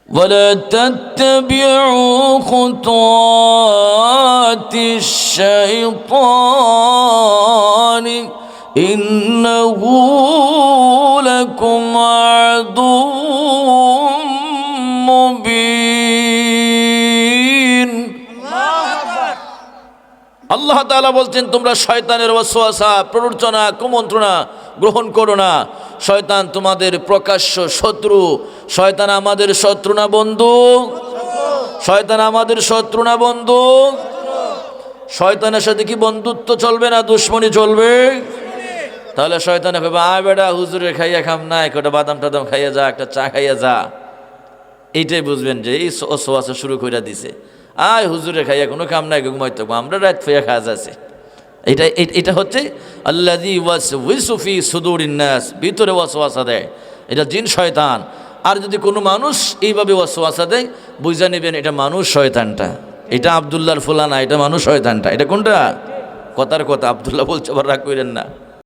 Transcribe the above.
ولا تتبعوا خطوات الشيطان إنه لكم عدو মুবিন। আল্লাহ তাআলা বলছেন তোমরা শয়তানের ওয়াসওয়াসা, প্ররোচনা, কুমন্ত্রণা গ্রহণ করো না। শয়তান তোমাদের প্রকাশ্য শত্রু। শয়তান আমাদের শত্রু না বন্ধু? শয়তান আমাদের শত্রু না বন্ধু? শয়তানের সাথে কি বন্ধুত্ব চলবে না দুশ্মনী চলবে? তাহলে শয়তানে কইবে আয় বেটা হুজুরে খাইয়া খাম না, একটা বাদাম টাদাম খাইয়া যা, একটা চা খাইয়া যা। এইটাই বুঝবেন যে এই ওয়াসওয়াসা শুরু কইরা দিছে। আয় হুজুরে খাইয়া কোনো কাম নাই, ঘুমাইতে আমরা রাত ফেয়া খাওয়া যাচ্ছে। এটা হচ্ছে আল্লাযী ওয়াসওয়াসু ফি সুদুরিন নাস, ভিতরে ওয়াসওয়াসা দেয়, এটা জিন শয়তান। আর যদি কোনো মানুষ এইভাবে ওয়াসওয়াসা দেয় বুঝা নেবেন এটা মানুষ শয়তানটা, এটা আব্দুল্লাহর ফুলানা, এটা মানুষ শয়তানটা। এটা কোনটা? কথার কথা আব্দুল্লাহ বলছে, আবার রাগ করেন না।